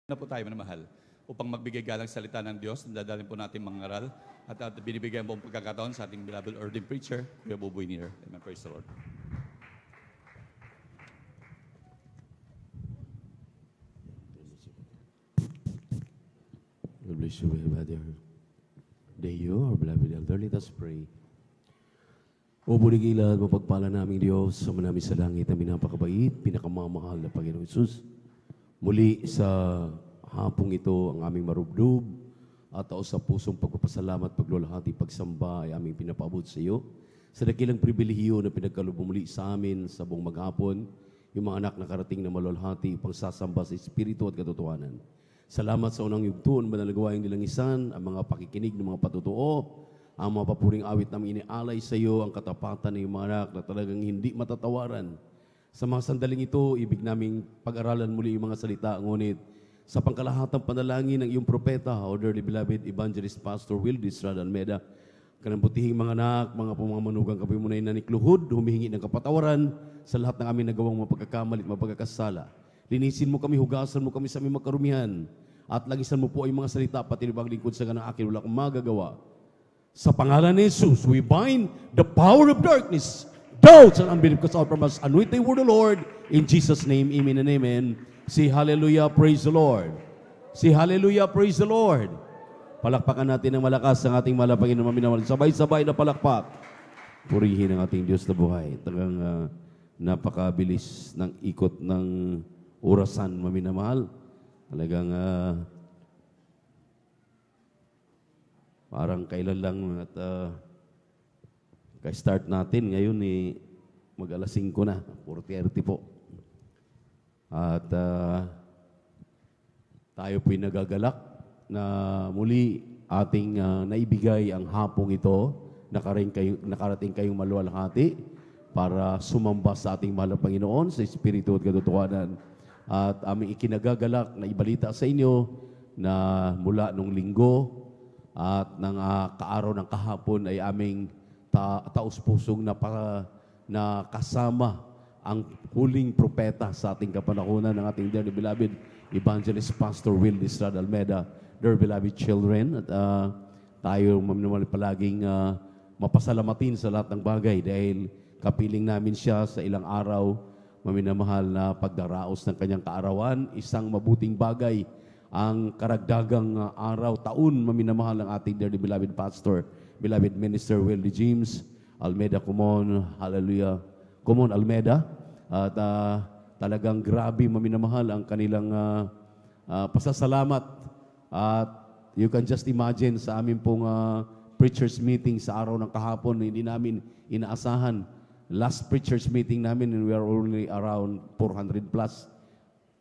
Na po tayo minamahal upang magbigay galang salita ng Diyos. Dadalhin po natin mga ngaral at binibigyan po ang pagkakataon sa ating beloved ordained preacher, Kuya Buboy Nir. Amen. Praise the Lord. God bless you, brother. Deyo, our beloved elder, let us pray. O buligilad, mapagpala naming Diyos, sa manami sa langit na minapakabait, pinakamamahal na Panginoon Isus. Muli sa hapong ito, ang aming marubdob at taos sa pusong pagpapasalamat, paglulahati, pagsamba ay aming pinapaabot sa iyo. Sa dakilang pribilehiyo na pinagkaloob muli sa amin sa buong maghapon, yung mga anak na karating na malulhati upang sasamba sa Espiritu at katotohanan. Salamat sa unang yugtuon, manalagawaing nilangisan, ang mga pakikinig ng mga patutuo, ang mga papuring awit namin inialay sa iyo, ang katapatan ng mga anak na talagang hindi matatawaran. Sa mga sandaling ito, ibig naming pag-aralan muli yung mga salita, ngunit sa pangkalahatang panalangin ng iyong propeta, O dearly beloved Evangelist Pastor Wildy Estrada Almeida, kanang butihing mga anak, mga pamamanugang kapimunay na nikluhod, humihingi ng kapatawaran sa lahat ng aming nagawang mga pagkakamali at mga pagkakasala. Linisin mo kami, hugasan mo kami sa aming makarumihan, at lagisan mo po ay mga salita, pati ibang lingkod sa ganang akin, wala kang magagawa. Sa pangalan ni Jesus, we bind the power of darkness, doubts and unbelief cast out from us, and with the word of the Lord, in Jesus' name, amen and amen. Say hallelujah, praise the Lord. Say hallelujah, praise the Lord. Palakpakan natin ng malakas ang ating malapangin na maminawal. Sabay-sabay na palakpak. Purihin ang ating Diyos na buhay. Talagang napakabilis ng ikot ng orasan, maminamahal. Talagang parang kailan lang at ka-start natin ngayon mag-alas 5 na, 4:30 po. At tayo po'y nagagalak na muli ating naibigay ang hapong ito, nakarating kayong maluwalhati para sumamba sa ating mahal na Panginoon sa Espiritu at katotohanan. At aming ikinagagalak na ibalita sa inyo na mula nung linggo at ng kaaraw ng kahapon ay aming taus-pusong na kasama ang huling propeta sa ating kapanahunan ng ating dearly beloved Evangelist Pastor Wildy Estrada Almeida, dear beloved children. At tayo maminamahal palaging mapasalamatin sa lahat ng bagay dahil kapiling namin siya sa ilang araw, maminamahal na pagdaraos ng kanyang kaarawan, isang mabuting bagay ang karagdagang araw, taon, maminamahal ng ating dearly beloved Pastor, beloved Minister Wildy James Almeida Kumon, hallelujah, Kumon Almeida. At talagang grabe, maminamahal ang kanilang pasasalamat. At you can just imagine sa amin pong preachers meeting sa araw ng kahapon, hindi namin inaasahan. Last preachers meeting namin, and we are only around 400 plus.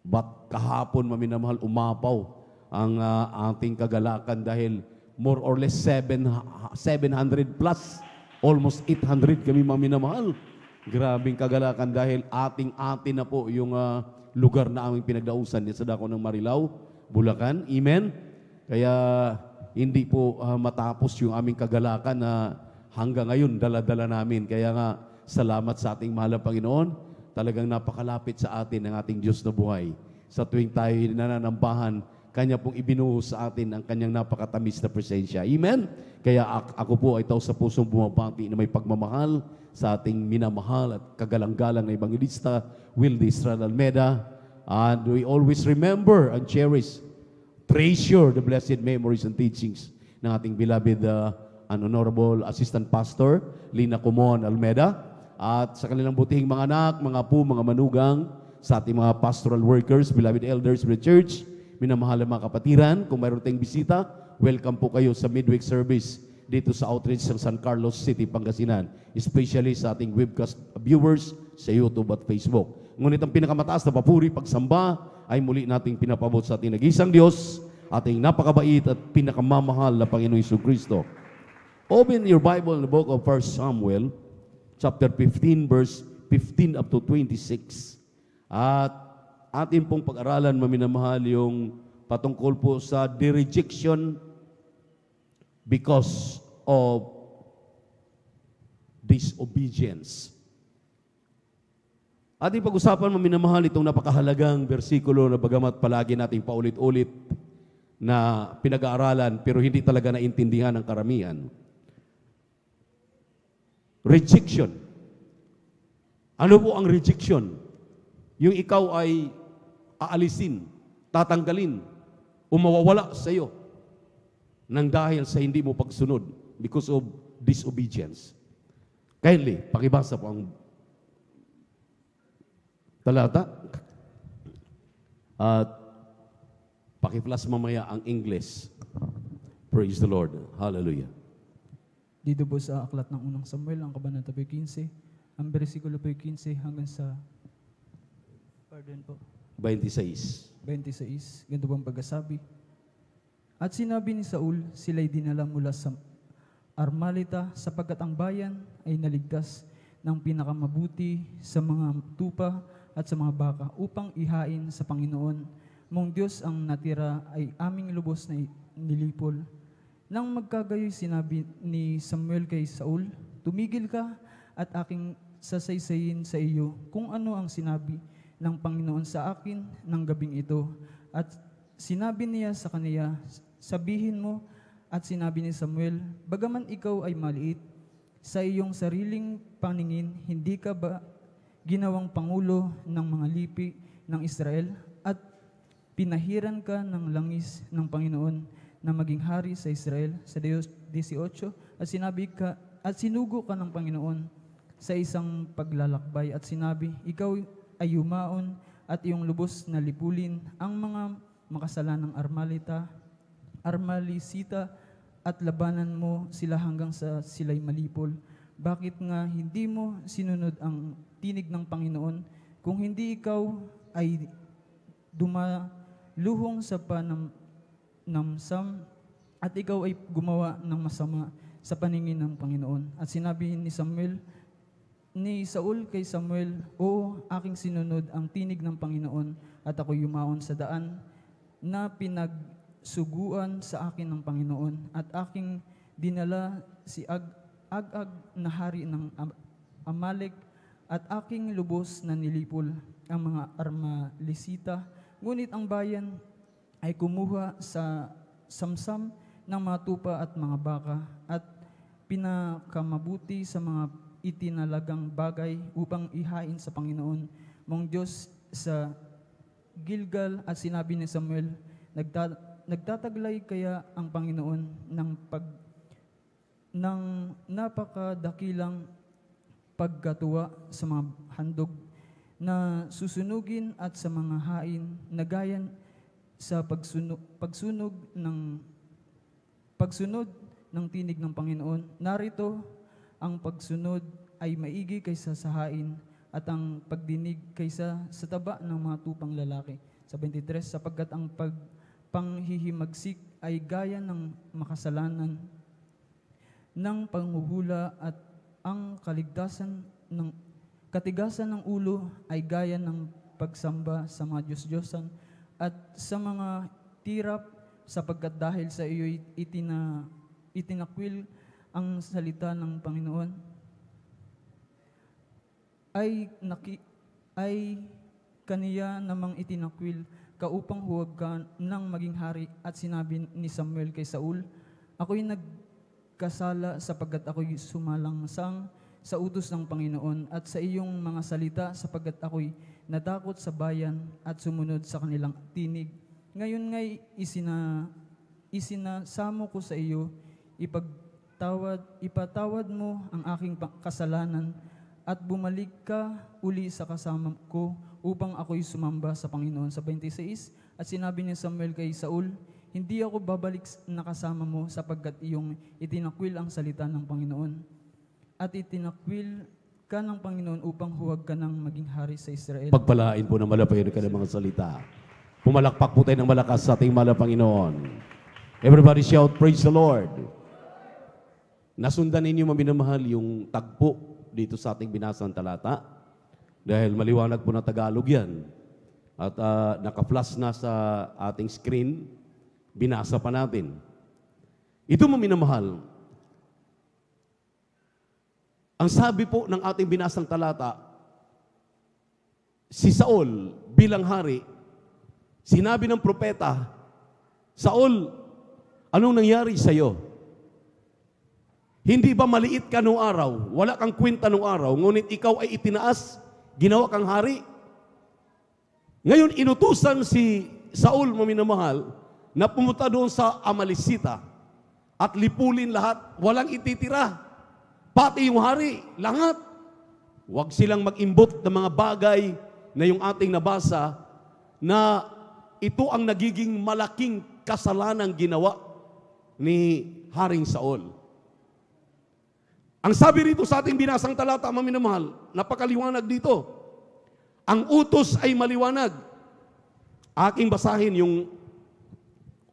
But kahapon, maminamahal, umapaw ang ating kagalakan dahil more or less 700 plus, almost 800 kami, maminamahal. Grabing kagalakan dahil ating-atin na po yung lugar na aming pinagdausan sa dako ng Marilao, Bulacan. Amen? Kaya hindi po matapos yung aming kagalakan na hanggang ngayon dala-dala namin. Kaya nga, salamat sa ating mahal na Panginoon. Talagang napakalapit sa atin ang ating Diyos na buhay. Sa tuwing tayo nananambahan, Kanya pong ibinuhos sa atin ang Kanyang napakatamis na presensya. Amen? Kaya ako po ay tao sa pusong bumabati na may pagmamahal sa ating minamahal at kagalang-galang na Evangelista Wildy Estrada Almeida. And we always remember and cherish, treasure the blessed memories and teachings ng ating beloved and honorable Assistant Pastor Lina Kumon Almeida. At sa kanilang butihing mga anak, mga apo, mga manugang, sa ating mga pastoral workers, beloved elders of the church, minamahal mga kapatiran, kung mayroon tayong bisita, welcome po kayo sa midweek service dito sa outreach ng San Carlos City, Pangasinan. Especially sa ating webcast viewers sa YouTube at Facebook. Ngunit ang pinakamataas na papuri, pagsamba, ay muli nating pinapabot sa ating nag-isang Diyos, ating napakabait at pinakamamahal na Panginoong Jesucristo. Open your Bible in the book of 1 Samuel, chapter 15, verse 15 up to 26. At atin pong pag-aralan, maminamahal, yung patungkol po sa the rejection because of disobedience. Ating pag-usapan, maminamahal, itong napakahalagang bersikulo na bagamat palagi nating paulit-ulit na pinag-aaralan pero hindi talaga naintindihan ng karamihan. Rejection. Ano po ang rejection? Yung ikaw ay aalisin, tatanggalin, o mawawala sa iyo nang dahil sa hindi mo pagsunod because of disobedience. Kindly, pakibasa po ang talata. At paki-plus mamaya ang English. Praise the Lord. Hallelujah. Dito po sa aklat ng unang Samuel, ang kabanata po 15, ang bersikulo po 15 hanggang sa 26. 26. Ganito po ang pagkasabi. At sinabi ni Saul, sila'y dinala mula sa Armalita sapagkat ang bayan ay naligtas ng pinakamabuti sa mga tupa at sa mga baka upang ihain sa Panginoon. Mong Diyos ang natira ay aming lubos na nilipol. Nang magkagayoy sinabi ni Samuel kay Saul, tumigil ka at aking sasaysayin sa iyo kung ano ang sinabi ng Panginoon sa akin ng gabing ito. At sinabi niya sa kaniya, sabihin mo, at sinabi ni Samuel, bagaman ikaw ay maliit, sa iyong sariling paningin, hindi ka ba ginawang pangulo ng mga lipi ng Israel at pinahiran ka ng langis ng Panginoon na maging hari sa Israel sa 18 at sinabi ka at sinugo ka ng Panginoon sa isang paglalakbay at sinabi ikaw ay yumaon at iyong lubos na lipulin ang mga makasalanang Armalisita at labanan mo sila hanggang sa sila'y malipol. Bakit nga hindi mo sinunod ang tinig ng Panginoon kung hindi ikaw ay dumaluhong sa panamsam at ikaw ay gumawa ng masama sa paningin ng Panginoon? At sinabi ni Saul kay Samuel, o aking sinunod ang tinig ng Panginoon at ako yumaon sa daan na pinagsuguan sa akin ng Panginoon at aking dinala si Agag na hari ng Amalek at aking lubos na nilipol ang mga Armalisita. Ngunit ang bayan ay kumuha sa samsam ng mga tupa at mga baka at pinakamabuti sa mga itinalagang bagay upang ihain sa Panginoon mong Diyos sa Gilgal. At sinabi ni Samuel, nagtataglay kaya ang Panginoon ng napakadakilang pagkatuwa sa mga handog na susunugin at sa mga hain na gayan sa pagsunod ng tinig ng Panginoon. Narito, ang pagsunod ay maigi kaysa sa hain at ang pagdinig kaysa sa taba ng mga tupang lalaki. Sa 23, sapagkat ang panghihimagsik ay gaya ng makasalanan ng panghuhula at ang katigasan ng ulo ay gaya ng pagsamba sa mga Diyos-Diyosan at sa mga tirap, sapagkat dahil sa iyo'y itinakwil ang salita ng Panginoon ay kaniya namang itinakwil ka upang huwag ka nang maging hari. At sinabi ni Samuel kay Saul, ako'y nagkasala sapagkat ako'y sumalangsang sa utos ng Panginoon at sa iyong mga salita sapagkat ako'y natakot sa bayan at sumunod sa kanilang tinig. Ngayon nga'y isinasamo ko sa iyo, ipatawad mo ang aking kasalanan at bumalik ka uli sa kasama ko upang ako'y sumamba sa Panginoon. Sa 26, at sinabi ni Samuel kay Saul, hindi ako babalik na kasama mo sapagkat iyong itinakwil ang salita ng Panginoon. At itinakwil ka ng Panginoon upang huwag ka nang maging hari sa Israel. Pagpalain po ng malapayon ka ng mga salita. Pumalakpak po tayo ng malakas sa ating mahal na Panginoon. Everybody shout, praise the Lord. Nasundan ninyo maminamahal yung tagpo dito sa ating binasang talata. Dahil maliwanag po na Tagalog yan. At naka-flash na sa ating screen. Binasa pa natin. Ito maminamahal. Ang sabi po ng ating binasang talata, si Saul bilang hari, sinabi ng propeta, Saul, anong nangyari sa iyo? Hindi ba maliit ka nung araw? Wala kang kwenta nung araw, ngunit ikaw ay itinaas, ginawa kang hari. Ngayon, inutusan si Saul, maminamahal, na pumunta doon sa Amalisita at lipulin lahat, walang ititira. Pati yung hari, lahat. Huwag silang mag-imbot ng mga bagay na yung ating nabasa na ito ang nagiging malaking kasalanang ginawa ni Haring Saul. Ang sabi rito sa ating binasang talata, maminamahal, napakaliwanag dito. Ang utos ay maliwanag. Aking basahin yung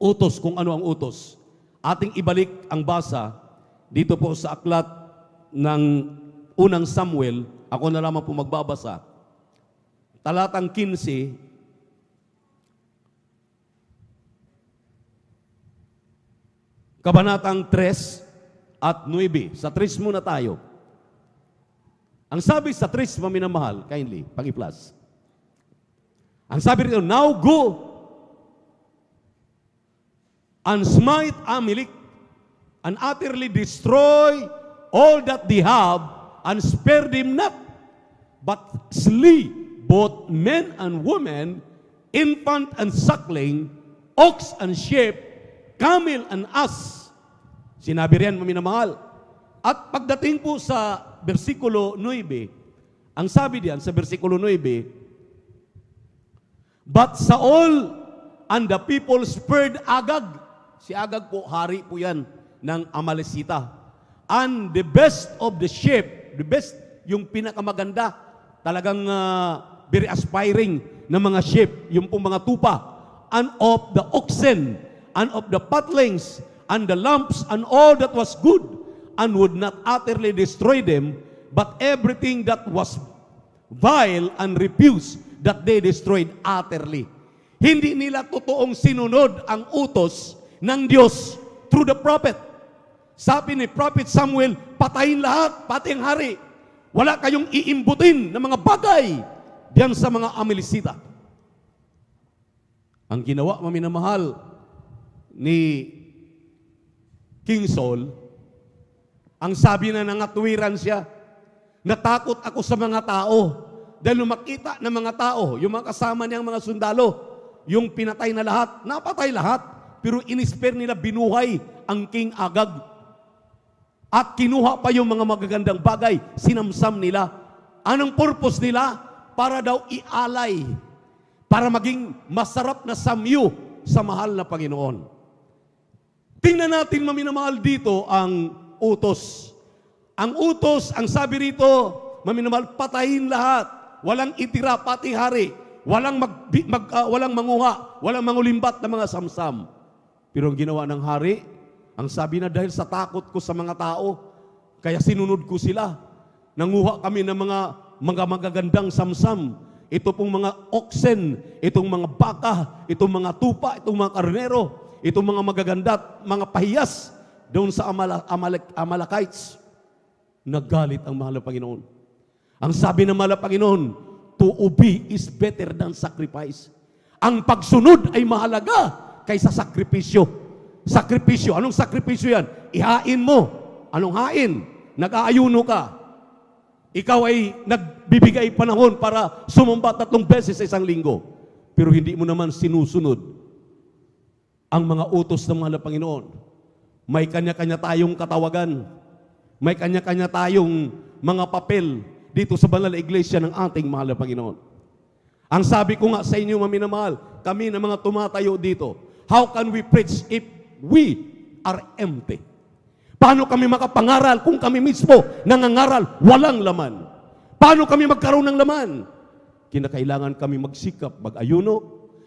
utos, kung ano ang utos. Ating ibalik ang basa dito po sa aklat ng unang Samuel. Ako na lamang po magbabasa. Talatang 15, kabanatang 3 at 9. Sa 3 muna tayo. Ang sabi sa 3, maminamahal, kindly, pang-i-plus. Ang sabi rito, now go and smite Amalek and utterly destroy all that they have and spare them not, but slay both men and women, infant and suckling, ox and sheep, camel and ass. Sinabi riyan, maminamahal. At pagdating po sa versikulo 9, ang sabi diyan sa versikulo 9, but Saul and the people spared Agag. Si Agag po, hari po yan ng Amalesita. And the best of the sheep, the best, yung pinakamaganda, talagang very aspiring na mga sheep, yung pong mga tupa, and of the oxen, and of the fatlings, and the lambs, and all that was good, and would not utterly destroy them, but everything that was vile and refuse, that they destroyed utterly. Hindi nila totoong sinunod ang utos ng Diyos through the prophet. Sabi ni Prophet Samuel, patayin lahat, pati ang hari. Wala kayong iimbutin ng mga bagay diyan sa mga Amalesita. Ang ginawa, maminamahal, ni King Saul, ang sabi na nangatwiran siya, natakot ako sa mga tao. Dahil nung makita ng mga tao, yung mga kasama niyang mga sundalo, yung pinatay na lahat, napatay lahat, pero inisper nila, binuhay ang King Agag. At kinuha pa yung mga magagandang bagay, sinamsam nila. Anong purpose nila? Para daw ialay, para maging masarap na samyu sa mahal na Panginoon. Tingnan natin, maminamahal, dito ang utos. Ang utos, ang sabi rito, maminamahal, patayin lahat. Walang itira, pati hari. Walang manguha, walang mangulimbat na mga samsam. Pero ang ginawa ng hari, ang sabi na, dahil sa takot ko sa mga tao, kaya sinunod ko sila. Nanguha kami ng mga magagandang samsam. Ito pong mga oxen, itong mga baka, itong mga tupa, itong mga karnero, itong mga magaganda at mga pahiyas doon sa Amalekites. Nagalit ang mahal na Panginoon. Ang sabi ng mahal na Panginoon, to obey is better than sacrifice. Ang pagsunod ay mahalaga kaysa sakripisyo. Sakripisyo, anong sakripisyo yan? Ihain mo. Anong hain? Nag-aayuno ka. Ikaw ay nagbibigay panahon para sumamba 3 beses sa isang linggo. Pero hindi mo naman sinusunod ang mga utos ng mahal na Panginoon. May kanya-kanya tayong katawagan. May kanya-kanya tayong mga papel dito sa banal na iglesia ng ating mahal na Panginoon. Ang sabi ko nga sa inyo, maminamahal, kami na mga tumatayo dito, how can we preach if we are empty? Paano kami makapangaral kung kami mismo nangangaral walang laman? Paano kami magkaroon ng laman? Kinakailangan kami magsikap, mag-ayuno.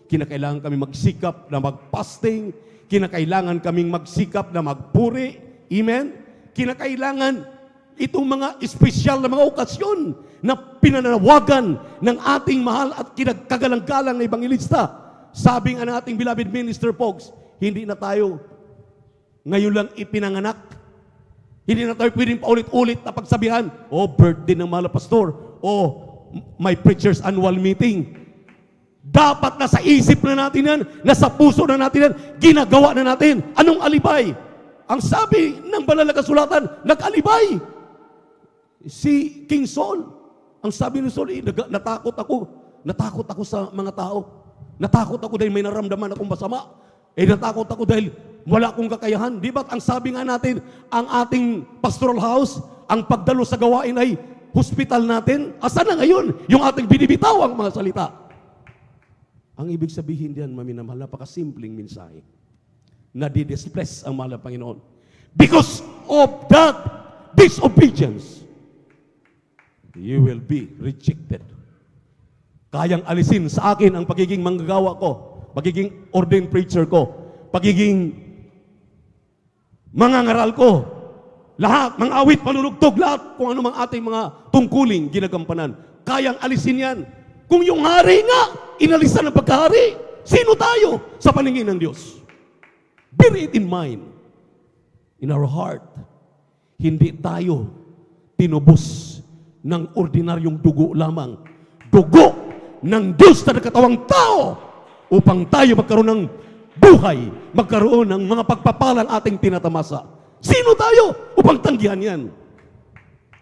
Kinakailangan kami magsikap na mag-fasting. Kinakailangan kaming magsikap na magpuri. Amen? Kinakailangan itong mga espesyal na mga okasyon na pinanawagan ng ating mahal at kinagkagalang-galang na ebanghelista. Sabi nga ng ating beloved minister folks, hindi na tayo ngayon lang ipinanganak. Hindi na tayo pwedeng paulit-ulit na pagsabihan, birthday ng mahal na pastor, my preacher's annual meeting. Dapat nasa isip na natin yan, nasa puso na natin yan, ginagawa na natin. Anong alibay? Ang sabi ng banal na kasulatan, nag-alibay. Si King Saul, ang sabi ni Saul, natakot ako sa mga tao. Natakot ako dahil may naramdaman akong masama. Natakot ako dahil wala akong kakayahan. Di ba? Ang sabi nga natin, ang ating pastoral house, ang pagdalo sa gawain ay hospital natin. Asa na ngayon? Yung ating binibitaw ang mga salita. Ang ibig sabihin diyan, maminamahal, napakasimpleng mensahe. Nadi-displace ang mahal na Panginoon. Because of that disobedience, you will be rejected. Kayang alisin sa akin ang pagiging manggagawa ko, pagiging ordained preacher ko, pagiging mangangaral ko, lahat, mga awit, panunugtog, lahat, kung ano mang ating mga tungkuling ginagampanan. Kayang alisin yan. Kung yung hari nga, inalisan ng pagkahari, sino tayo sa paningin ng Diyos? Bear it in mind, in our heart, hindi tayo tinubos ng ordinaryong dugo lamang. Dugo ng Diyos na nakatawang tao upang tayo magkaroon ng buhay, magkaroon ng mga pagpapalang ating tinatamasa. Sino tayo upang tanggihan yan?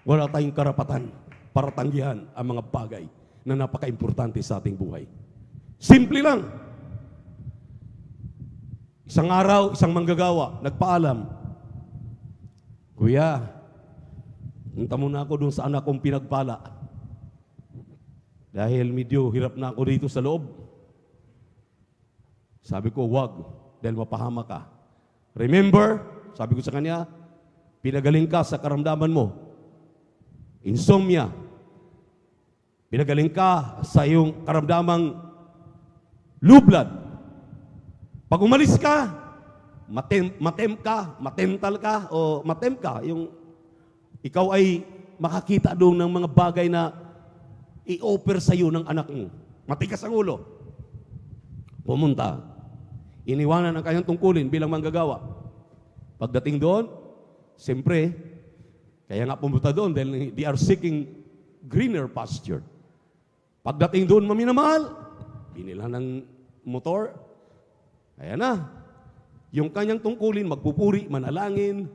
Wala tayong karapatan para tanggihan ang mga bagay na napaka-importante sa ating buhay. Simple lang. Isang araw, isang manggagawa, nagpaalam, Kuya, punta muna ako doon sa anak kong pinagpala. Dahil medyo hirap na ako dito sa loob. Sabi ko, wag, dahil mapahama ka. Remember, sabi ko sa kanya, pinagaling ka sa karamdaman mo. Insomnia. Pinagaling ka sa iyong karamdamang low blood. Pag umalis ka, matental ka, yung ikaw ay makakita doon ng mga bagay na i-offer sa iyo ng anak mo. Matigas ang ulo. Pumunta. Iniwanan ang kanyang tungkulin bilang manggagawa. Pagdating doon, siyempre, kaya nga pumunta doon dahil they are seeking greener pasture. Pagdating doon, maminamahal, binila ng motor, ayan na. Yung kanyang tungkulin, magpupuri, manalangin,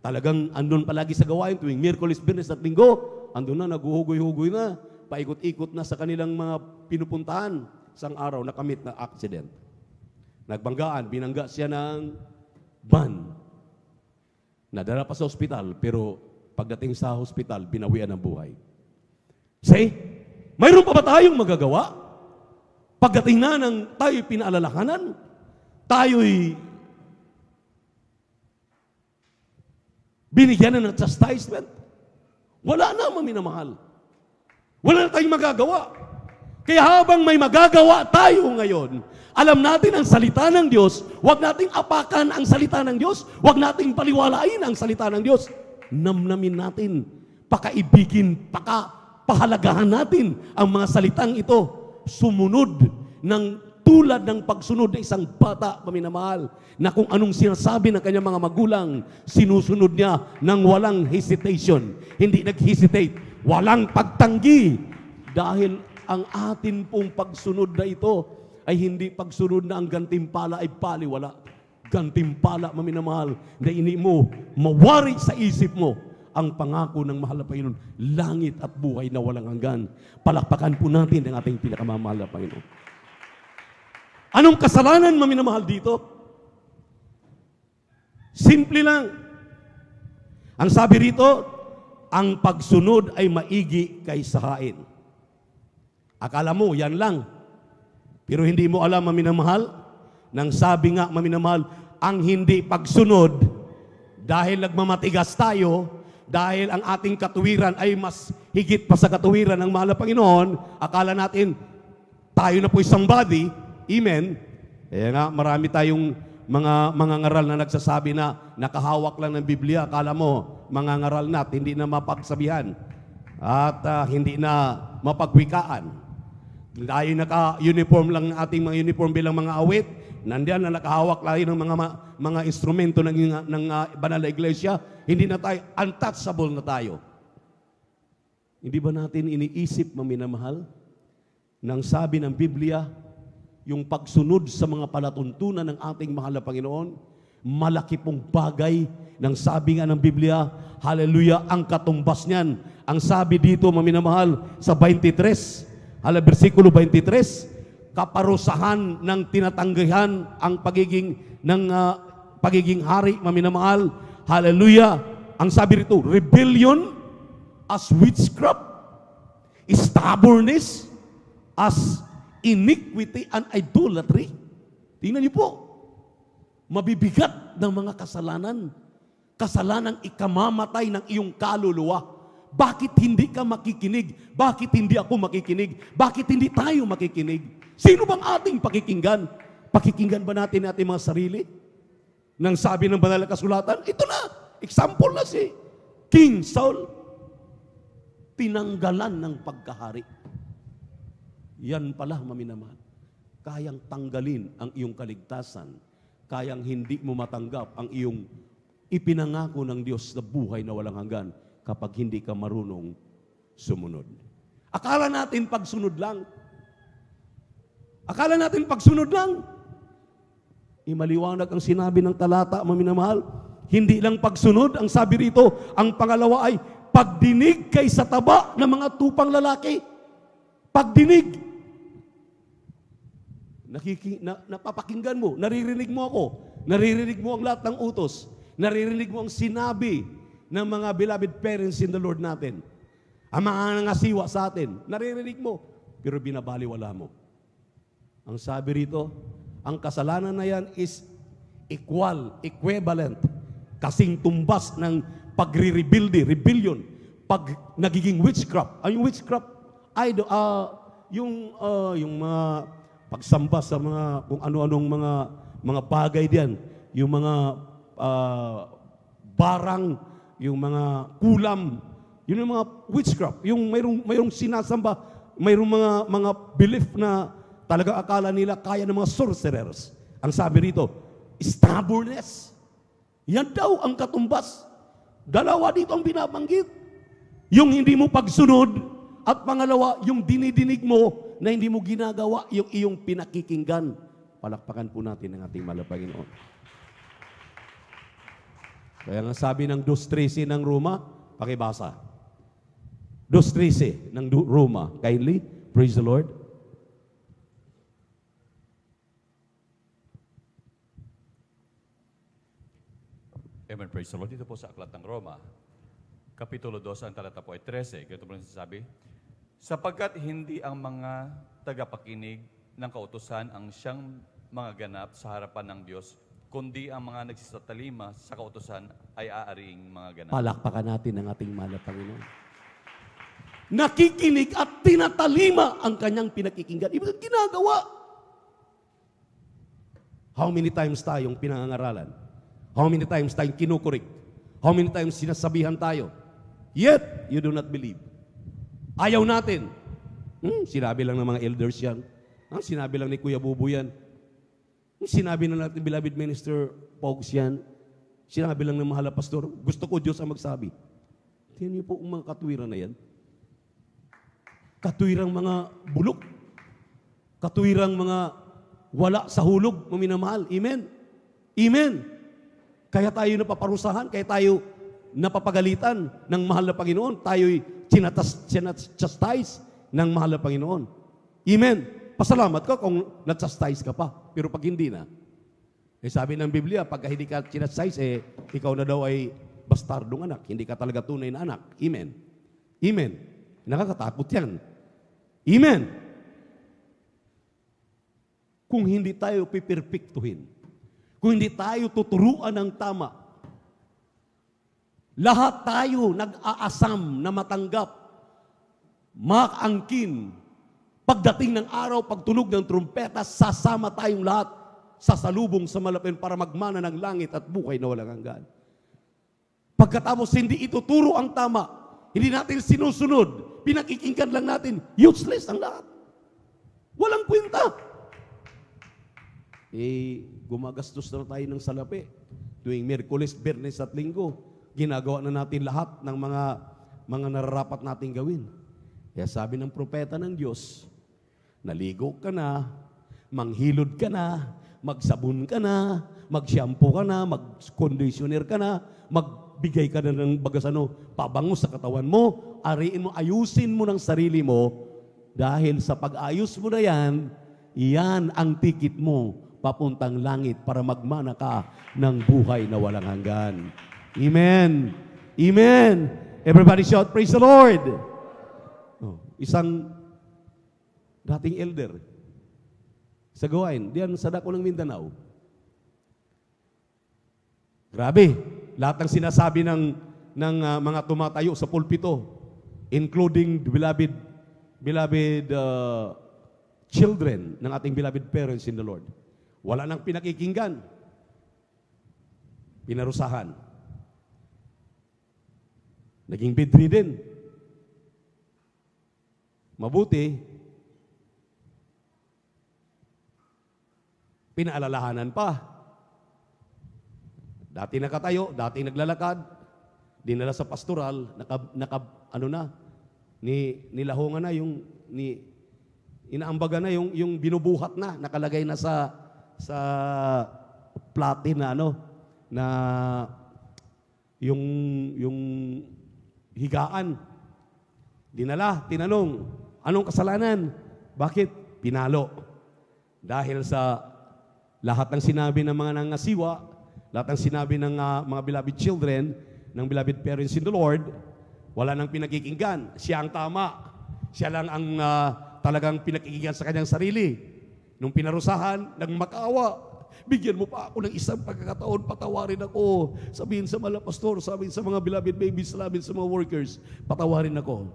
talagang andun palagi sa gawain tuwing Miyerkules, Biyernes at Linggo, andun na, naguhugoy-hugoy na, paikot-ikot na sa kanilang mga pinupuntahan. Isang araw, nakamit na accident. Nagbanggaan, binangga siya ng van. Nadala pa sa ospital, pero pagdating sa hospital, binawian ng buhay. Say, mayroon pa ba tayong magagawa? Pagdating na ng tayo'y pinaalalahanan, tayo'y binigyan na ng chastisement. Wala na, maminamahal. Wala na tayong magagawa. Kaya habang may magagawa tayo ngayon, alam natin ang salita ng Diyos, huwag nating apakan ang salita ng Diyos, huwag nating paliwalain ang salita ng Diyos. Namnamin natin, pakaibigin, pahalagahan natin ang mga salitang ito. Sumunod ng tulad ng pagsunod ng isang bata, paminamahal, na kung anong sinasabi ng kanyang mga magulang, sinusunod niya ng walang hesitation. Hindi nag-hesitate, walang pagtanggi. Dahil ang atin pong pagsunod na ito ay hindi pagsunod na ang gantimpala ay baliwala. Gantimpala, maminamahal, na ini mo mawari sa isip mo ang pangako ng mahal na Panginoon, langit at buhay na walang hanggan. Palakpakan po natin ang ating pinakamamahal na Panginoon. Anong kasalanan, maminamahal, dito? Simple lang. Ang sabi rito, ang pagsunod ay maigi kaysa hain. Akala mo, yan lang. Pero hindi mo alam, maminamahal, nang sabi nga, maminamahal, ang hindi pagsunod, dahil nagmamatigas tayo, dahil ang ating katuwiran ay mas higit pa sa katuwiran ng mahal na Panginoon, akala natin, tayo na po isang body, amen. Kaya nga, marami tayong mga ngaral na nagsasabi na nakahawak lang ng Biblia, akala mo, mga ngaral na, hindi na mapagsabihan, at hindi na mapagwikaan. Tayo naka-uniform lang ng ating mga uniform bilang mga awit, nandiyan na nakahawak lang ng mga instrumento ng banal na iglesia, hindi na tayo, untouchable na tayo. Hindi ba natin iniisip, maminamahal, nang sabi ng Biblia, yung pagsunod sa mga palatuntunan ng ating mahal na Panginoon, malaki pong bagay ng sabi nga ng Biblia, hallelujah, ang katumbas niyan. Ang sabi dito, maminamahal, sa 23, versikulo 23, kaparusahan ng tinatanggihan ang pagiging hari, maminamahal, hallelujah. Ang sabi rito, rebellion as witchcraft, stubbornness as iniquity and idolatry. Tingnan niyo po, mabibigat ng mga kasalanan. Kasalanang ikamamatay ng iyong kaluluwa. Bakit hindi ka makikinig? Bakit hindi ako makikinig? Bakit hindi tayo makikinig? Sino bang ating pakikinggan? Pakikinggan ba natin ating mga sarili? Nang sabi ng banal na kasulatan, ito na, example na si King Saul. Tinanggalan ng pagkahari. Yan pala, maminamahal. Kayang tanggalin ang iyong kaligtasan. Kayang hindi mo matanggap ang iyong ipinangako ng Diyos na buhay na walang hanggan kapag hindi ka marunong sumunod. Akala natin pagsunod lang. Akala natin pagsunod lang. Maliwanag ang sinabi ng talata, maminamahal. Hindi lang pagsunod, ang sabi rito, ang pangalawa ay pagdinig kay sa taba ng mga tupang lalaki. Pagdinig. Napapakinggan mo, naririnig mo ako, naririnig mo ang lahat ng utos, naririnig mo ang sinabi ng mga beloved parents in the Lord natin, ang mga nangasiwa sa atin, naririnig mo, pero binabaliwala mo. Ang sabi rito, ang kasalanan na yan is equivalent, kasing tumbas ng rebellion, pag nagiging witchcraft. Ang witchcraft, yung mga pagsamba sa mga kung ano-anong mga bagay diyan, yung mga barang, yung mga kulam, yun yung mga witchcraft, yung mayroong sinasamba, mayroong mga belief na talaga akala nila kaya ng mga sorcerers. Ang sabi rito, stubbornness. Yan daw ang katumbas. Dalawa dito ang binabanggit. Yung hindi mo pagsunod, at pangalawa, yung dinidinig mo na hindi mo ginagawa yung iyong pinakikinggan. Palakpakan po natin ang ating mahal na Panginoon. Kaya nga sabi ng 2:13 ng Roma, pakibasa. 2:13 ng Roma. Kindly, praise the Lord. Amen, praise the Lord. Dito po sa Aklat ng Roma, Kapitulo 2, ang talata po ay 13. Ganito po lang sasabi, sapagkat hindi ang mga tagapakinig ng kautusan ang siyang mga ganap sa harapan ng Diyos, kundi ang mga nagsisatalima sa kautusan ay aariing mga ganap. Palakpakan natin ang ating mahal na Panginoon. Nakikinig at tinatalima ang kanyang pinakikinggan. Ibig ginagawa. How many times tayong pinangangaralan? How many times tayong kinukurik? How many times sinasabihan tayo? Yet, you do not believe. Ayaw natin. Sinabi lang ng mga elders yan. Sinabi lang ni Kuya Bubu yan. Sinabi na natin, beloved minister Pogs yan. Sinabi lang ng mahal na pastor. Gusto ko Diyos ang magsabi. Tingnan niyo po ang mga katwiran na yan. Katwirang mga bulok. Katwirang mga wala sa hulog, maminamahal. Amen. Amen. Kaya tayo napaparusahan, kaya tayo napapagalitan ng mahal na Panginoon. Tayo'y chastise ng mahal na Panginoon. Amen. Pasalamat ka kung na-chastise ka pa. Pero pag hindi na, sabi ng Biblia, pag hindi ka chastise, ikaw na daw ay bastardong anak. Hindi ka talaga tunay na anak. Amen. Amen. Nakakatakot yan. Amen. Kung hindi tayo pipirpiktuhin, kung hindi tayo tuturuan ng tama, lahat tayo nag-aasam na matanggap, makaangkin, pagdating ng araw, pagtunog ng trumpeta, sasama tayong lahat sa salubong sa malapin para magmana ng langit at buhay na walang hanggan. Pagkatapos hindi ituturo ang tama, hindi natin sinusunod, pinakikinggan lang natin, useless ang lahat. Walang kwenta. Gumagastos na tayo ng salapi. Tuwing Miyerkules, Biyernes at Linggo, ginagawa na natin lahat ng mga nararapat nating gawin. Kaya sabi ng propeta ng Diyos, naligo ka na, manghilod ka na, magsabon ka na, mag-shampoo ka na, mag-conditioner ka na, magbigay ka na ng pabango sa katawan mo, ariin mo, ayusin mo ng sarili mo, dahil sa pag-ayos mo na yan, yan ang tikit mo papuntang langit para magmana ka ng buhay na walang hanggan. Amen. Amen. Everybody shout, praise the Lord. Oh, isang dating elder sa Gawain, diyan sa dako ng Mindanao. Grabe, lahat ng sinasabi ng mga tumatayo sa pulpito, including the beloved children ng ating beloved parents in the Lord. Wala nang pinakikinggan. Pinarusahan. Naging bedridden. Mabuti, pinaalalahanan pa. Dati nakatayo, dati naglalakad, dinala sa pastoral, nilahongan na inaambagan na yung binubuhat na, nakalagay na sa platin na na yung higaan. Dinala, tinanong, anong kasalanan? Bakit? Pinalo. Dahil sa lahat ng sinabi ng mga nangasiwa, lahat ng sinabi ng mga beloved children, ng beloved parents in the Lord, wala nang pinakikinggan. Siya ang tama. Siya lang ang talagang pinakikinggan sa kanyang sarili. Nung pinarusahan, nagmakaawa. Bigyan mo pa ako ng isang pagkakataon, patawarin ako. Sabihin sa mga pastor, sabihin sa mga beloved babies, sabihin sa mga workers, patawarin ako.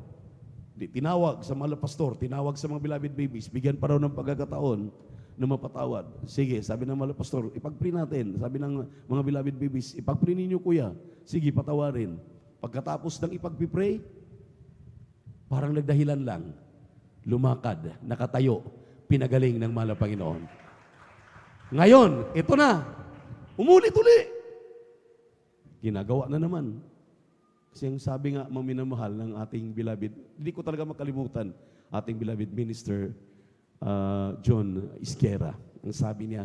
Tinawag sa mga pastor, tinawag sa mga beloved babies, bigyan pa raw ng pagkakataon na mapatawad. Sige, sabi ng mga pastor, ipag-pray natin. Sabi ng mga beloved babies, ipag-pray ninyo kuya. Sige, patawarin. Pagkatapos ng ipag-pray, parang nagdahilan lang. Lumakad, nakatayo, pinagaling ng mahal na Panginoon. Ngayon, ito na. Umulit-uli. Ginagawa na naman. Kasi ang sabi nga, maminamahal ng ating beloved, hindi ko talaga makalimutan, ating beloved minister, John Isquera. Ang sabi niya,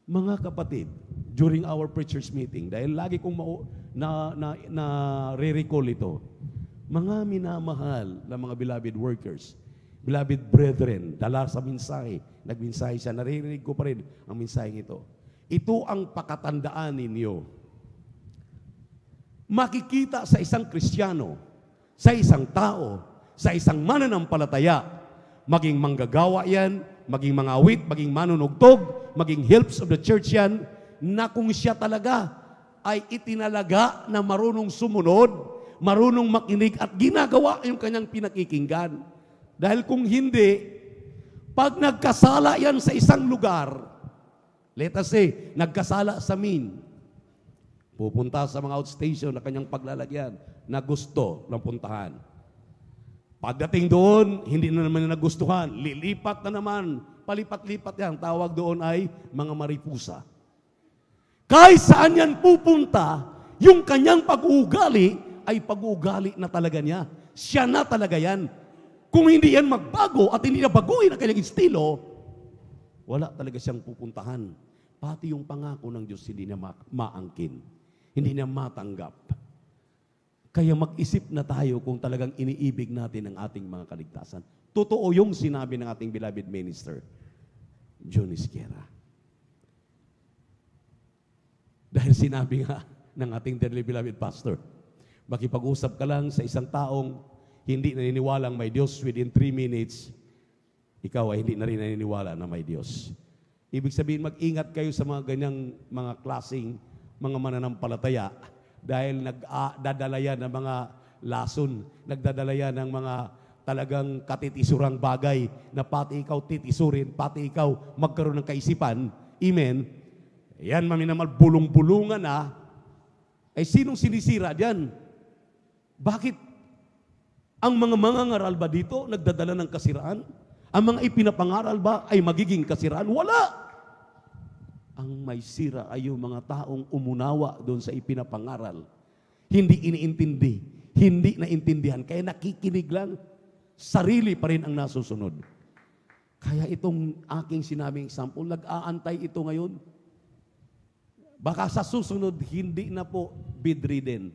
mga kapatid, during our preachers meeting, dahil lagi kong re-recall ito, mga minamahal na mga beloved workers, beloved brethren, dala sa mensahe, nagmensahe siya, naririnig ko pa rin ang mensaheng ito. Ito ang pakatandaan ninyo. Makikita sa isang Kristiyano, sa isang tao, sa isang mananampalataya, maging manggagawa yan, maging mangawit, maging manunugtog, maging helps of the church yan, na kung siya talaga ay itinalaga na marunong sumunod, marunong makinig at ginagawa yung kanyang pinakikinggan. Dahil kung hindi, pag nagkasala yan sa isang lugar, let us say, nagkasala sa Min, pupunta sa mga outstation na kanyang paglalagyan na gusto ng puntahan. Pagdating doon, hindi na naman nagustuhan. Lilipat na naman. Palipat-lipat yan. Tawag doon ay mga maripusa. Kahit saan yan pupunta, yung kanyang pag-uugali ay pag-uugali na talaga niya. Siya na talaga yan. Kung hindi yan magbago at hindi na baguhin ang kanyang estilo, wala talaga siyang pupuntahan. Pati yung pangako ng Diyos hindi niya maangkin. Hindi niya matanggap. Kaya mag-isip na tayo kung talagang iniibig natin ang ating mga kaligtasan. Totoo yung sinabi ng ating beloved minister, John Isquera. Dahil sinabi nga ng ating dearly beloved pastor, makipag-usap ka lang sa isang taong hindi naniniwalang may Diyos within 3 minutes, ikaw ay hindi na rin naniniwala na may Diyos. Ibig sabihin, mag-ingat kayo sa mga ganyang mga klaseng mga mananampalataya dahil nagdadala yan ng mga lason, nagdadala yan ng mga talagang katitisurang bagay na pati ikaw titisurin, pati ikaw magkaroon ng kaisipan. Amen. Yan, maminamal, bulong-bulungan na. Ay sinong sinisira diyan? Bakit? Ang mga mangangaral ba dito nagdadala ng kasiraan? Ang mga ipinapangaral ba ay magiging kasiraan? Wala! Ang may sira ay yung mga taong umunawa doon sa ipinapangaral. Hindi iniintindi, hindi naintindihan, kaya nakikinig lang. sarili pa rin ang nasusunod. Kaya itong aking sinabing example, nag-aantay ito ngayon. Baka sa susunod, hindi na po bedridden.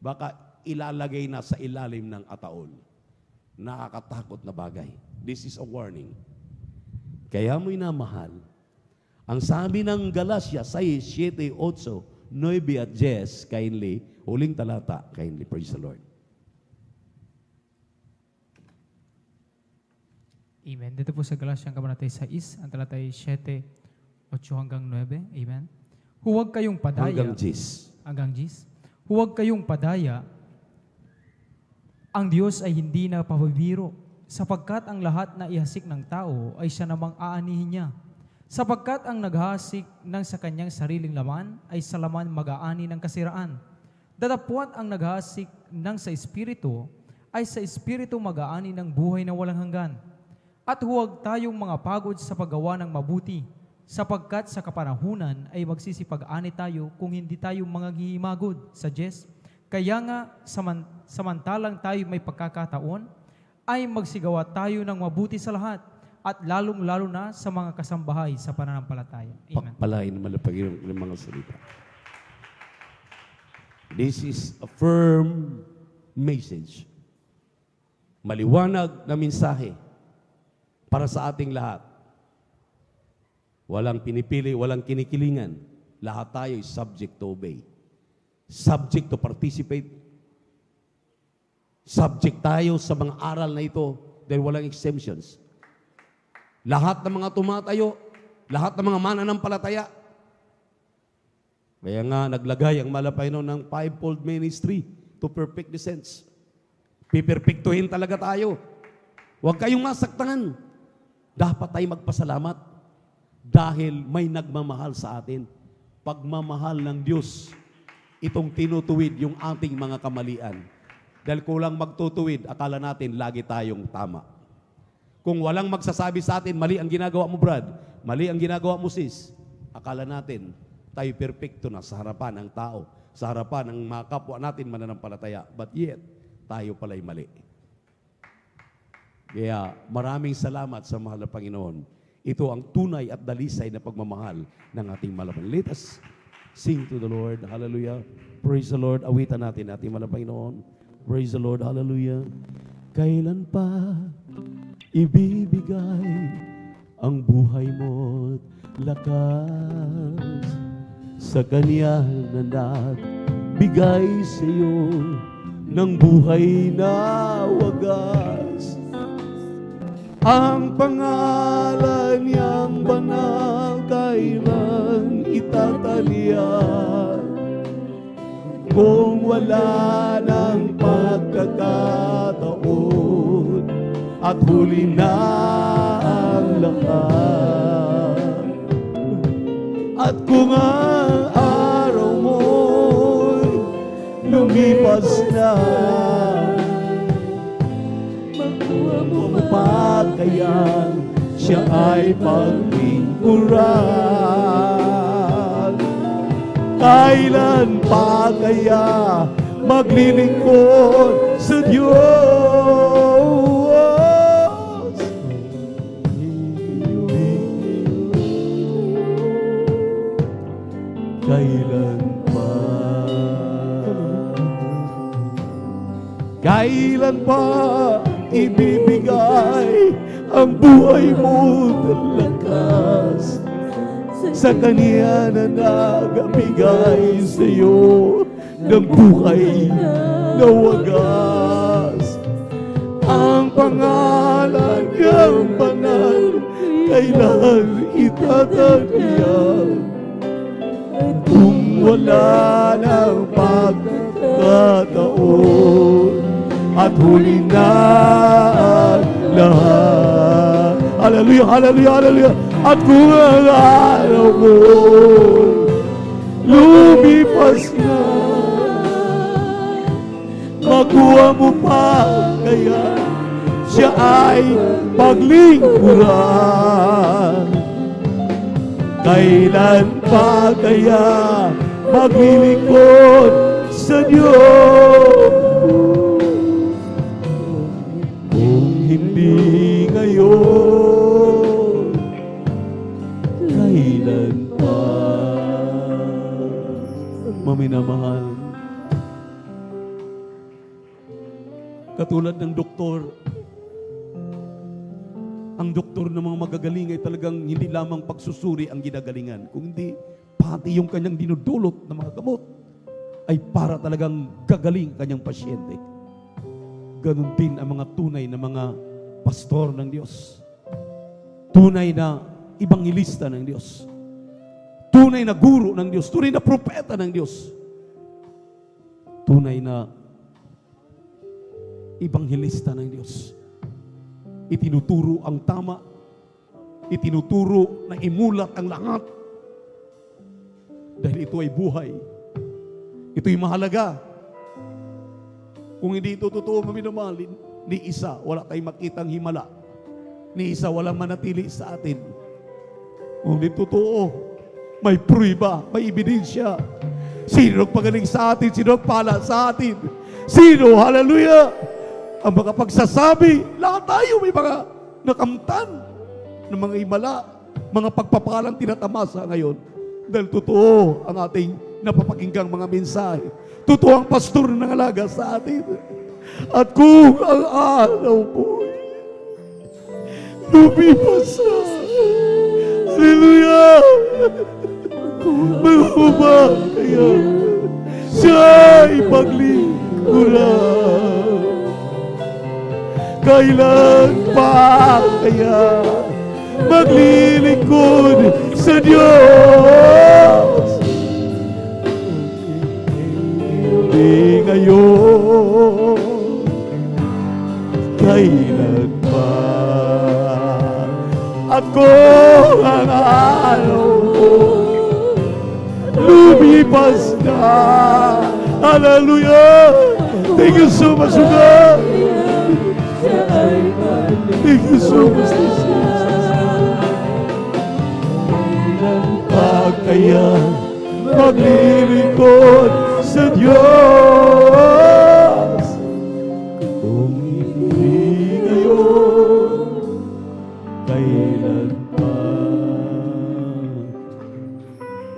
Baka ilalagay na sa ilalim ng ataol. Nakakatakot na bagay. This is a warning. Kaya mo'y namahal. Ang sabi ng Galatia 6, 7, 8, 9 at 10, kindly, huling talata, kindly, praise the Lord. Amen. Dito po sa Galatians Kabanata 6, ang talata ay 7, 8 hanggang 9. Amen. Huwag kayong padaya. Hanggang 10. Hanggang 10. Huwag kayong padaya. Ang Diyos ay hindi na pabibiro, sapagkat ang lahat na ihasik ng tao ay siya namang aanihin niya. Sapagkat ang naghasik ng sa kanyang sariling laman ay sa laman mag-aani ng kasiraan. Datapwat ang naghasik ng sa Espiritu ay sa Espiritu mag-aani ng buhay na walang hanggan. At huwag tayong mga pagod sa paggawa ng mabuti, sapagkat sa kapanahunan ay magsisipag-ani tayo kung hindi tayo mga hihimagod sa Diyos. Kaya nga, samantalang tayo may pagkakataon, ay magsigawa tayo ng mabuti sa lahat, at lalong-lalo na sa mga kasambahay sa pananampalataya. Amen. Pakpalain na malapag yung mga salita. This is a firm message. Maliwanag na mensahe para sa ating lahat. Walang pinipili, walang kinikilingan. Lahat tayo is subject to obey. Subject to participate. Subject tayo sa mga aral na ito dahil walang exemptions. Lahat ng mga tumatayo, lahat ng mga mananampalataya. Kaya nga naglagay ang Malapaynon ng fivefold ministry to perfect the saints. Piperpektuhin talaga tayo. Huwag kayong masaktan. Dapat tayo magpasalamat dahil may nagmamahal sa atin. Pagmamahal ng Diyos, itong tinutuwid yung ating mga kamalian. Dahil kulang magtutuwid, akala natin lagi tayong tama. Kung walang magsasabi sa atin, mali ang ginagawa mo, Brad, mali ang ginagawa mo, sis, akala natin tayo perfecto na sa harapan ng tao, sa harapan ng mga kapwa natin mananampalataya. But yet, tayo pala'y mali. Kaya maraming salamat sa mahal na Panginoon. Ito ang tunay at dalisay na pagmamahal ng ating malapan. Let us sing to the Lord. Hallelujah. Praise the Lord. Awitan natin ating mahal na Panginoon. Praise the Lord. Hallelujah. Kailan pa ibibigay ang buhay mo't lakas sa Kanya na nagbigay sa iyo ng buhay na wagas. Ang pangalan niyang banal kailan itatalian kung wala ng pagkakataon at huli na ang lahat. At kung ang araw mo'y lumipas na, makuha mo pa kaya siya ay paglingkuran. Kailan pa kaya maglilingkod sa Diyos? Kailan pa? Kailan pa ibibigay ang buhay mo ng lakas sa Kanya na nagabigay sa iyo ng buhay na wagas? Ang pangalan niyang banal kailan itatagyan kung wala ng pagkakataon at huli na ang lahat. Hallelujah, hallelujah, hallelujah. At kung ang araw mo lumipas na, makuha mo pa kaya siya ay paglingkuran. Kailan pa kaya maglilingkod sa Diyos? Kung hindi ngayon, kailan pa. Maminamahal, katulad ng doktor, ang doktor ng mga magagaling ay talagang hindi lamang pagsusuri ang ginagalingan, kundi pati yung kanyang dinudulot ng mga gamot ay para talagang gagaling kanyang pasyente. Ganon din ang mga tunay na mga pastor ng Diyos. Tunay na ibanghilista ng Diyos. Tunay na guro ng Diyos. Tunay na propeta ng Diyos. Tunay na ibanghilista ng Diyos. Itinuturo ang tama. Itinuturo na imulat ang lahat. Dahil ito ay buhay. Ito'y mahalaga. Kung hindi ito totoo, maminamahal, ni isa, wala tayong makitang himala. Ni isa, walang manatili sa atin. Kung hindi totoo, may pruiba, may ebidensya. Sino nagpagaling sa atin? Sino nagpala sa atin? Sino? Hallelujah! Ang mga pagsasabi, lahat tayo may mga nakamtan ng mga himala, mga pagpapalang tinatamasa ngayon. Dahil totoo ang ating napapakinggang mga mensahe. Totoo ang pastor na nangalaga sa atin. At kung ang araw po lumipas na, hallelujah, maghuba kayo, siya'y paglingkuran. Kailan pa kaya maglilingkod sa Diyos? Hindi ngayon, kailan pa? At kung ang araw mo lumipas na, hallelujah! Thank you so much, God! Thank you so much, Jesus. Kaya maglilingkod sa Diyos. Kung hindi ngayon, kailan pa?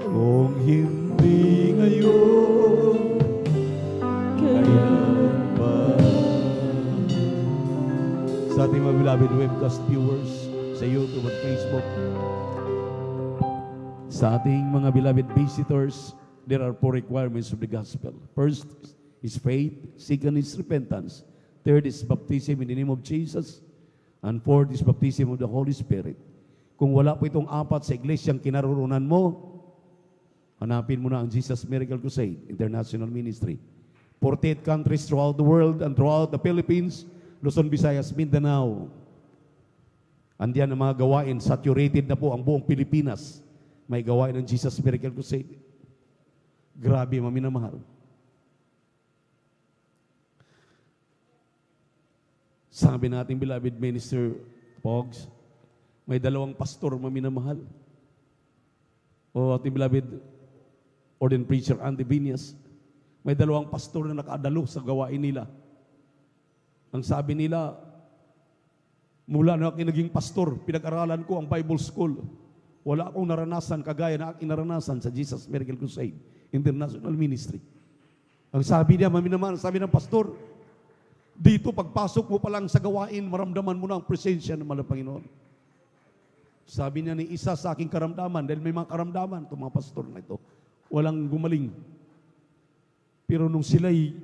Kung hindi ngayon, kailan pa? Sa ating mga beloved webcast viewers sa YouTube at Facebook, sa ating mga beloved visitors, there are 4 requirements of the gospel. First is faith, second is repentance, third is baptism in the name of Jesus, and fourth is baptism of the Holy Spirit. Kung wala po itong 4 sa iglesyang kinaroroonan mo, hanapin mo na ang Jesus Miracle Crusade International Ministry. 48 countries throughout the world and throughout the Philippines, Luzon, Visayas, Mindanao. Andiyan ang mga gawain, saturated na po ang buong Pilipinas. May gawain ng Jesus Miracle Crusade. Grabe, maminamahal. Sabi natin, beloved Minister Pogs, may 2 pastor, maminamahal. O ating beloved ordained preacher Andy Viñas, may 2 pastor na nakadalo sa gawain nila. Ang sabi nila, mula na ako naging pastor, pinag-aralan ko ang Bible School. Wala akong naranasan kagaya na aking naranasan sa Jesus Miracle Crusade International Ministry. Ang sabi niya, maminamahal, sabi ng pastor, dito pagpasok mo pa lang sa gawain, maramdaman mo na ang presensya ng mahal na Panginoon. Sabi niya ni isa sa aking karamdaman, dahil may mga karamdaman itong mga pastor na ito, walang gumaling. Pero nung sila'y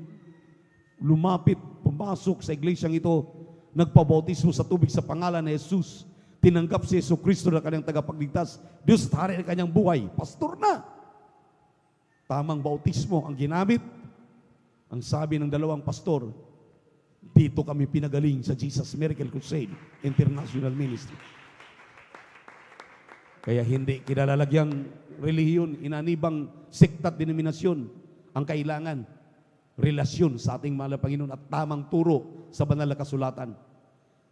lumapit, pumasok sa iglesyang ito, nagpabautismo sa tubig sa pangalan ni Jesus, tinanggap si Yesu Kristo na kanyang tagapagligtas, Diyos at hari ng kanyang buhay, pastor na. Tamang bautismo ang ginamit. Ang sabi ng 2 pastor, dito kami pinagaling sa Jesus Miracle Crusade International Ministry. Kaya hindi kinalalagyang relihiyon, inanibang sekta at denominasyon ang kailangan. Relasyon sa ating mahal na Panginoon at tamang turo sa banal na kasulatan.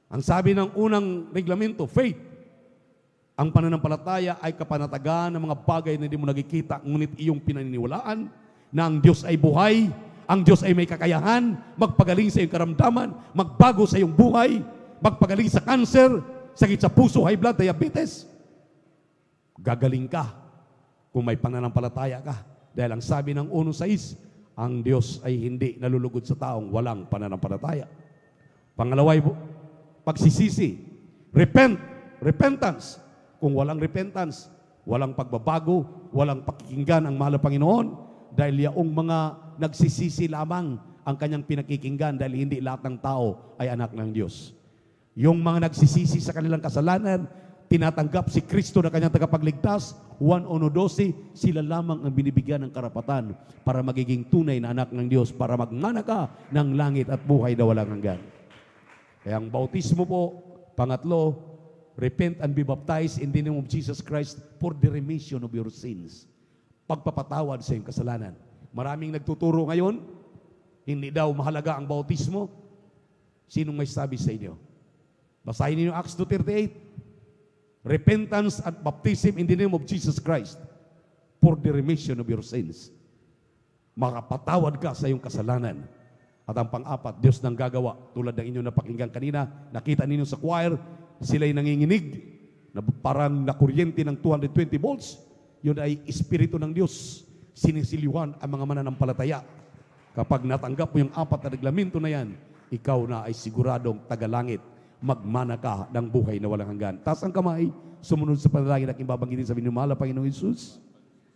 Ang sabi ng unang reglamento, faith. Ang pananampalataya ay kapanatagan ng mga bagay na hindi mo nakikita, ngunit iyong pinaniniwalaan na ang Diyos ay buhay, ang Diyos ay may kakayahan, magpagaling sa iyong karamdaman, magbago sa iyong buhay. magpagaling sa cancer, sakit sa puso, high blood, diabetes. Gagaling ka kung may pananampalataya ka. Dahil ang sabi ng 1:6, ang Diyos ay hindi nalulugod sa taong walang pananampalataya. Pangalawa, pagsisisi. Repentance. Kung walang repentance, walang pagbabago, walang pakikinggan ang mahal na Panginoon, dahil yaong mga nagsisisi lamang ang kanyang pinakikinggan, dahil hindi lahat ng tao ay anak ng Diyos. Yung mga nagsisisi sa kanilang kasalanan, tinatanggap si Kristo na kanyang tagapagligtas, 1:12, sila lamang ang binibigyan ng karapatan para magiging tunay na anak ng Diyos, para magmana ka ng langit at buhay na walang hanggan. Kaya ang bautismo po, pangatlo, repent and be baptized in the name of Jesus Christ for the remission of your sins. Pagpapatawad sa iyong kasalanan. Maraming nagtuturo ngayon, hindi daw mahalaga ang bautismo. Sinong may sabi sa inyo? Basahin niyo Acts 2:38. Repentance and baptism in the name of Jesus Christ for the remission of your sins. Makapatawad ka sa iyong kasalanan. At ang pang-apat, Diyos nang gagawa. Tulad ng inyong napakinggan kanina, nakita ninyo sa choir, sila'y nanginginig, na parang nakuryente ng 220 volts. Yun ay Espiritu ng Diyos. Sinisiliwan ang mga mananampalataya. Kapag natanggap mo yung apat na reglamento na yan, ikaw na ay siguradong tagalangit. Magmana ka ng buhay na walang hanggan. Taas ang kamay, sumunod sa panalangin aking babanggitin sa minumala, Panginoong Hesus.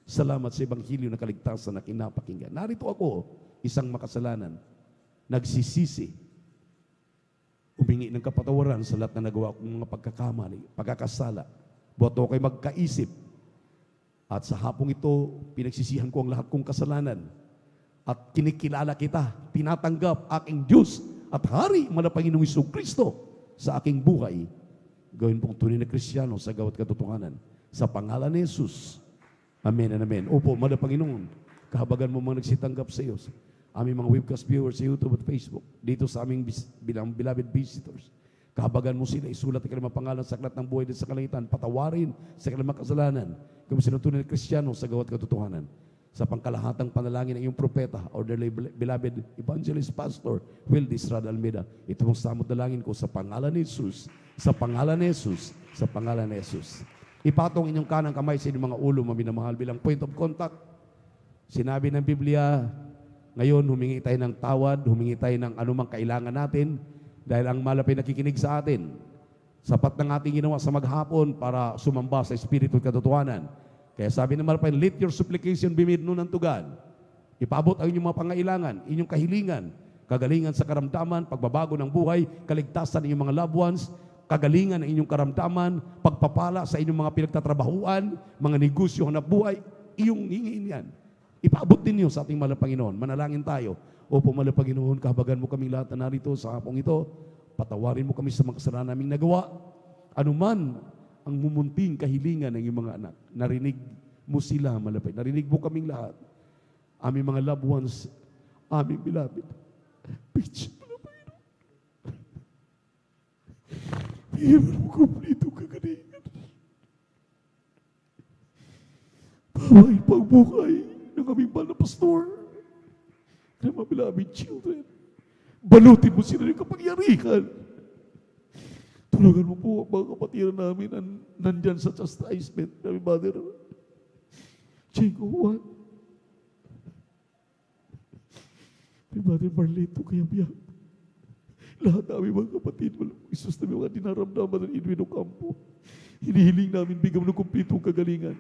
Salamat sa Ebanghelyo na kaligtasan na kinapakinggan. Narito ako, isang makasalanan, nagsisisi, humingi ng kapatawaran sa lahat na nagawa kong mga pagkakamali, pagkakasala. Buat ako kayo magkaisip. At sa hapong ito, pinagsisihan ko ang lahat kong kasalanan. At kinikilala kita, tinatanggap aking Diyos at Hari, mala Panginoong Jesucristo sa aking buhay. Gawin pong tunay na Kristiyano sa gawat katotohanan. Sa pangalan ni Jesus. Amen and amen. Opo, mala Panginoon, kahabagan mo mga nagsitanggap sa iyo. Aming mga webcast viewers sa YouTube at Facebook, dito sa aming bilang beloved visitors. Kahabagan mo sila, isulat ang kanilang pangalan sa aklat ng buhay din sa kalangitan, patawarin sa kanilang kasalanan, kung sinutunay na Kristiyano sa gawat katotohanan. Sa pangkalahatang panalangin ng iyong propeta, or the beloved evangelist pastor, Will Disrad Almeida, ito mong samot dalangin ko sa pangalan ni Jesus, sa pangalan ni Jesus, sa pangalan ni Jesus. Ipatong inyong kanang kamay sa inyong mga ulo, maminamahal, bilang point of contact. Sinabi ng Biblia, ngayon, humingi tayo ng tawad, humingi tayo ng anumang kailangan natin dahil ang malapit nakikinig sa atin. Sapat ng ating ginawa sa maghapon para sumamba sa Espiritu at katotohanan. Kaya sabi ng malapit, let your supplication be made known unto God. Ipaabot ang inyong mga pangailangan, inyong kahilingan, kagalingan sa karamdaman, pagbabago ng buhay, kaligtasan ng inyong mga loved ones, kagalingan ng inyong karamdaman, pagpapala sa inyong mga pinagtatrabahuan, mga negosyo, hanap buhay, iyong hingin yan. Ipaabot din niyo sa ating mahal na Panginoon. Manalangin tayo. Opo, mahal na Panginoon, kahabagan mo kaming lahat na narito sa hapong ito. Patawarin mo kami sa mga kasalanan naming nagawa. Anuman ang mumunting kahilingan ng iyong mga anak. Narinig mo sila, malapit. Narinig mo kaming lahat. Aming mga loved ones, aming beloved. Bitch, mahal na Panginoon. Bigyan mo kumplito kagalingan. Baway pagbukay ng aming mahal na pastor, ng mga beloved children. Balutin mo sila ng kapangyarihan. Tulungan mo po ang mga kapatiran namin na nandyan sa chastisement namin, Mother Chico Juan. May Mother Marleto Kayabiyang. Lahat namin mga kapatid, Isus na mga dinaramdaman ng Edwin Ocampo. Hinihiling namin bigyan mo ng kumpletong kagalingan.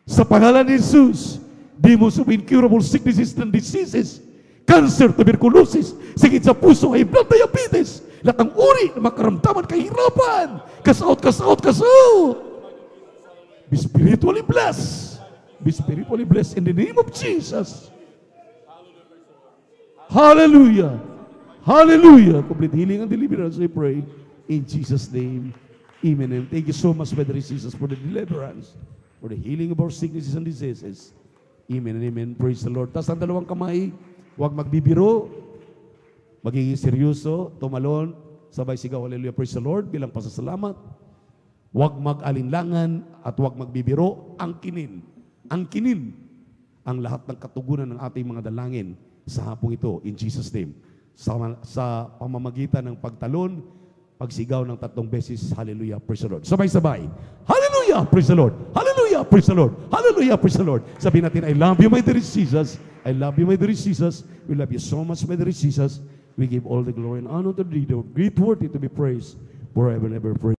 Sa pangalan ni Jesus, demons of incurable sicknesses and diseases, cancer, tuberculosis, sakit sa puso, high blood, diabetes, lahat ng uri ng makaramdaman, kahirapan, kasaot. Be spiritually blessed. Be spiritually blessed in the name of Jesus. Hallelujah. Hallelujah. Complete healing and deliverance, I pray. In Jesus' name, amen. And thank you so much, Brother Jesus, for the deliverance, for the healing of our sicknesses and diseases. Amen and amen. Praise the Lord. Tapos ang dalawang kamay, huwag magbibiro, magiging seryoso, tumalon, sabay sigaw, hallelujah, praise the Lord, bilang pasasalamat. Huwag mag-alinlangan at huwag magbibiro, angkinin ang lahat ng katugunan ng ating mga dalangin sa hapong ito, in Jesus' name. Sa pamamagitan ng pagtalon, pagsigaw ng 3 beses, hallelujah, praise the Lord. Sabay-sabay, hallelujah, praise the Lord, hallelujah, praise the Lord, hallelujah, praise the Lord. Sabihin natin, I love you, my dear Jesus. I love you, my dear Jesus. We love you so much, my dear Jesus. We give all the glory and honor to thee, the great worthy to be praised forever and ever. Praise.